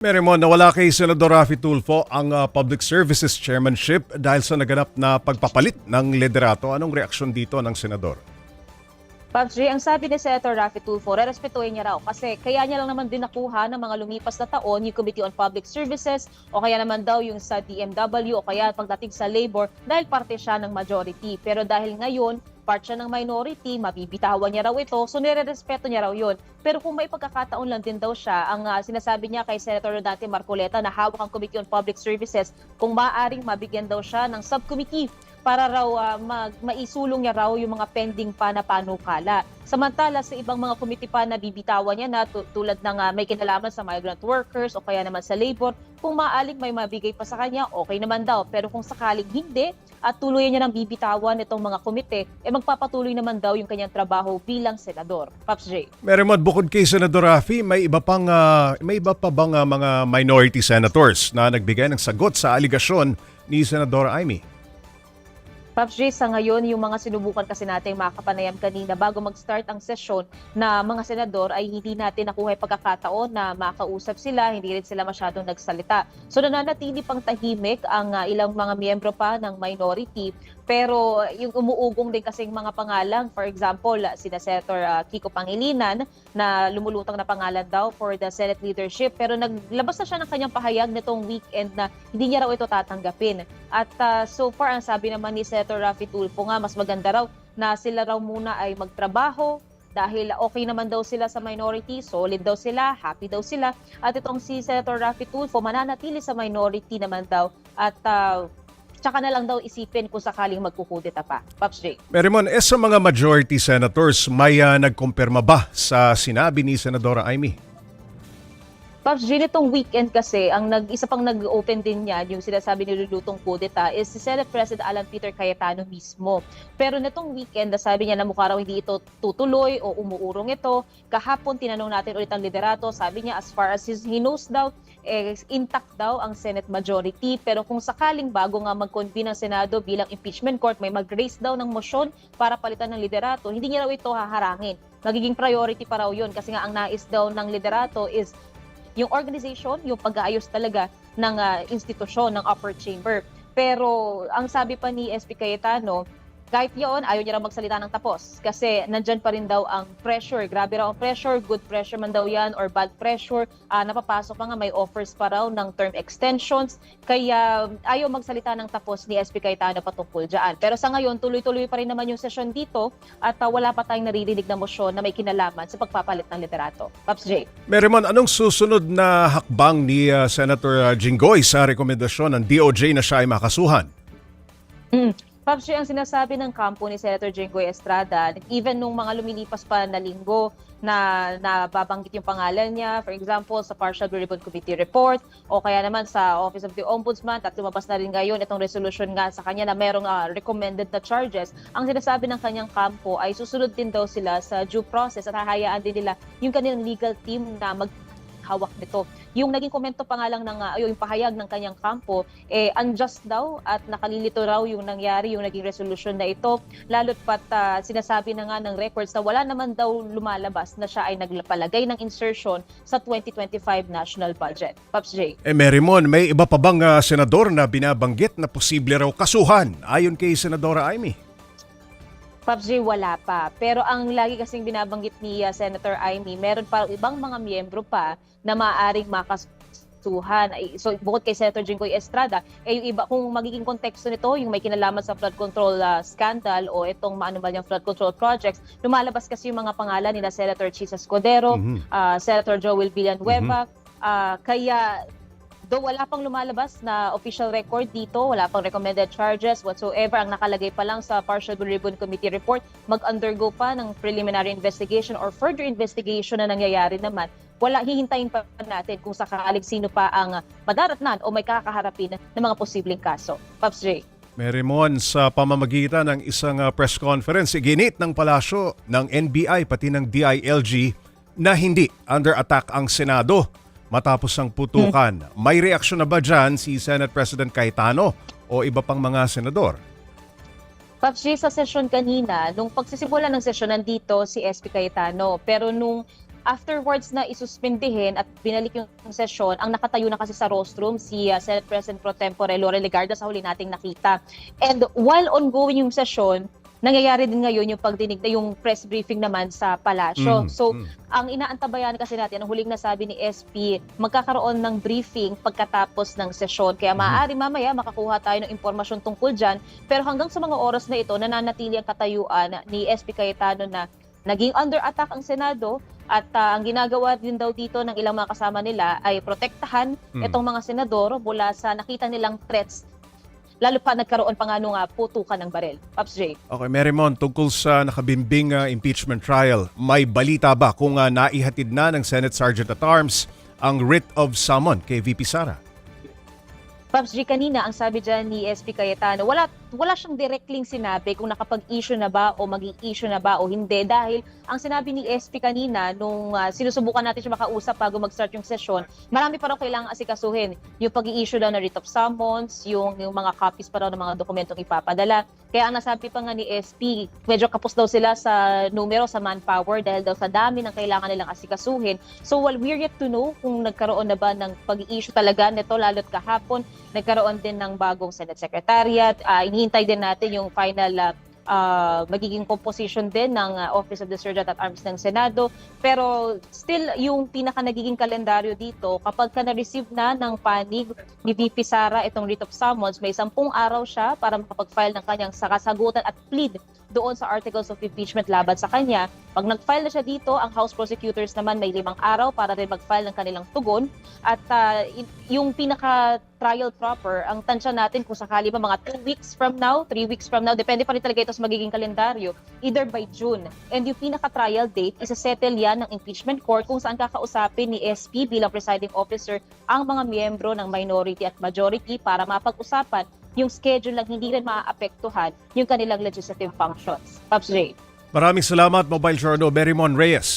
Merimon, nawala kay Senador Raffy Tulfo ang Public Services Chairmanship dahil sa naganap na pagpapalit ng liderato. Anong reaksyon dito ng Senador? Pops J, ang sabi ni Senator Raffy Tulfo, rerespetuhin niya raw kasi kaya niya lang naman din nakuha ng mga lumipas na taon yung Committee on Public Services o kaya naman daw yung sa DMW o kaya pagdating sa labor dahil parte siya ng majority. Pero dahil ngayon, part siya ng minority, mabibitawan niya raw ito, so nire-respeto niya raw yun. Pero kung may pagkakataon lang din daw siya, ang sinasabi niya kay Senator Rodante Marcoleta na hawak ang Committee on Public Services, kung maaaring mabigyan daw siya ng subcommittee para raw maisulong niya raw yung mga pending pa na panukala. Samantala sa ibang mga komite pa na bibitawan niya na tulad ng may kinalaman sa migrant workers o kaya naman sa labor, kung maaling may mabigay pa sa kanya, okay naman daw. Pero kung sakaling hindi at tuluyan niya ng bibitawan itong mga komite, magpapatuloy naman daw yung kanyang trabaho bilang senador. Pops J. Merimon, bukod kay Senador Raffy, may iba pa bang mga minority senators na nagbigay ng sagot sa aligasyon ni Senador Amy? Pops J, sa ngayon, yung mga sinubukan kasi natin makapanayam kanina bago mag-start ang sesyon na mga senador ay hindi natin nakuha yung pagkakataon na makausap sila, hindi rin sila masyadong nagsalita. So nananatili pang tahimik ang ilang mga miyembro pa ng minority. Pero yung umuugong din kasing mga pangalan, for example, sina Senator Kiko Pangilinan na lumulutang na pangalan daw for the Senate leadership. Pero naglabas na siya ng kanyang pahayag nitong weekend na hindi niya raw ito tatanggapin. At so far, ang sabi naman ni Senator Raffy Tulfo nga, mas maganda raw na sila raw muna ay magtrabaho dahil okay naman daw sila sa minority, solid daw sila, happy daw sila. At itong si Senator Raffy Tulfo mananatili sa minority naman daw at tsaka na lang daw isipin kung sakaling magkukudeta pa. Pops J. Merimon, sa mga majority senators, may nagkumpirma ba sa sinabi ni Senadora Amy? Pops J, nitong weekend kasi, isa pang nag-open din yan, yung sinasabi ni Lulutong kudeta, is si Senate President Alan Peter Cayetano mismo. Pero nitong weekend, sabi niya na mukha raw hindi ito tutuloy o umuurong ito. Kahapon, tinanong natin ulit ang liderato, sabi niya as far as he knows daw, intact daw ang Senate majority. Pero kung sakaling bago nga mag-convene ang Senado bilang impeachment court, may mag-raise daw ng motion para palitan ng liderato, hindi niya raw ito haharangin. Magiging priority pa raw yun kasi nga ang nais daw ng liderato is yung organization, yung pag-aayos talaga ng institusyon ng upper chamber. Pero ang sabi pa ni SP Cayetano, kahit yun, ayaw niya raw magsalita ng tapos. Kasi nandyan pa rin daw ang pressure. Grabe raw ang pressure, good pressure man daw yan or bad pressure. Napapasok pa nga, may offers pa raw ng term extensions. Kaya ayaw magsalita ng tapos ni SP Cayetano patungkol dyan. Pero sa ngayon, tuloy-tuloy pa rin naman yung session dito at wala pa tayong naririnig na motion na may kinalaman sa pagpapalit ng liderato. Pops J. Merimon, anong susunod na hakbang ni Senator Jinggoy sa rekomendasyon ng DOJ na siya ay makasuhan? Pops J, ang sinasabi ng kampo ni Senator Jinggoy Estrada, even nung mga lumilipas pa na linggo na nababanggit yung pangalan niya, for example, sa Partial Blue Ribbon Committee report o kaya naman sa Office of the Ombudsman at lumabas na rin ngayon itong resolution nga sa kanya na merong recommended na charges. Ang sinasabi ng kanyang kampo ay susunod din daw sila sa due process at hahayaan din nila yung kanilang legal team na hawak nito. Yung naging komento pa nga lang ng yung pahayag ng kanyang kampo, unjust daw at nakalilito raw yung nangyari, yung naging resolution na ito. Lalo't pat sinasabi na nga ng records na wala naman daw lumalabas na siya ay nagpalagay ng insertion sa 2025 national budget. Pops J. Merimon, may iba pa bang senador na binabanggit na posible raw kasuhan ayon kay Senadora Amy? Pops J, wala pa. Pero ang lagi kasing binabanggit ni Senator Amy, meron pa ibang mga miyembro pa na maaaring makasuhan. So bukod kay Senator Jinggoy Estrada, yung iba, kung magiging konteksto nito, yung may kinalaman sa flood control scandal o itong maanumal yung flood control projects, lumalabas kasi yung mga pangalan ni Senator Chis Escudero, Senator Joel Villanueva, kaya though wala pang lumalabas na official record dito, wala pang recommended charges whatsoever, ang nakalagay pa lang sa Partial Blue Ribbon Committee report, mag-undergo pa ng preliminary investigation or further investigation na nangyayari naman. Hihintayin pa natin kung sakaling sino pa ang madaratnan o may kakaharapin ng mga posibleng kaso. Pops J. Merimon, sa pamamagitan ng isang press conference, iginit ng palasyo ng NBI pati ng DILG na hindi under attack ang Senado matapos ang putukan. May reaksyon na ba dyan si Senate President Cayetano o iba pang mga senador? Pops J, sa session kanina, nung pagsisimula ng session, nandito si SP Cayetano. Pero nung afterwards na isuspendihin at binalik yung sesyon, ang nakatayo na kasi sa rostrum si Senate President Pro Tempore Laurel Legarda sa huli nating nakita. And while ongoing yung session, nangyayari din ngayon yung pagdinig na yung press briefing naman sa palasyo. So, ang inaantabayan kasi natin, ang huling nasabi ni SP, magkakaroon ng briefing pagkatapos ng sesyon. Kaya maaari mamaya makakuha tayo ng impormasyon tungkol dyan. Pero hanggang sa mga oras na ito, nananatili ang katayuan ni SP Cayetano na naging under attack ang Senado at ang ginagawa din daw dito ng ilang mga kasama nila ay protektahan itong mga senador mula sa nakita nilang threats, lalo pa nagkaroon pa nga nung putukan ng barel. Pops J. Okay, Marymon, tungkol sa nakabimbing impeachment trial, may balita ba kung naihatid na ng Senate Sergeant at Arms ang writ of summon kay VP Sara? Pops G, kanina ang sabi dyan ni SP Cayetano, wala siyang directly sinabi kung nakapag-issue na ba o mag-i-issue na ba o hindi. Dahil ang sinabi ni SP kanina nung sinusubukan natin siya makausap bago mag-start yung session, marami pa raw kailangang asikasuhin. Yung pag-i-issue daw na writ of summons, yung mga copies pa raw ng mga dokumentong ipapadala. Kaya ang nasabi pa nga ni SP, medyo kapos daw sila sa numero, sa manpower dahil daw sa dami ng kailangan nilang asikasuhin. So while we're yet to know kung nagkaroon na ba ng pag-i-issue talaga nito, lalo't kahapon, nagkaroon din ng bagong Senate Secretariat. Hinihintay din natin yung final magiging composition din ng Office of the Sergeant at Arms ng Senado. Pero still, yung pinaka nagiging kalendaryo dito, kapag ka na-receive na ng panig ni VP Sara itong writ of summons, may 10 araw siya para makapag-file ng kanyang kasagutan at plead doon sa articles of impeachment laban sa kanya. Pag nag-file na siya dito, ang House prosecutors naman may 5 araw para rin mag-file ng kanilang tugon. At yung pinaka-trial proper, ang tansya natin kung sakali ba mga 2 weeks from now, 3 weeks from now, depende pa rin talaga ito sa magiging kalendaryo, either by June. And yung pinaka-trial date, isa-settle yan ng impeachment court kung saan kakausapin ni SP bilang presiding officer ang mga miyembro ng minority at majority para mapag-usapan yung schedule lang hindi rin maaapektuhan yung kanilang legislative functions. Pops J. Maraming salamat, Mobile Journal, Marymon Reyes.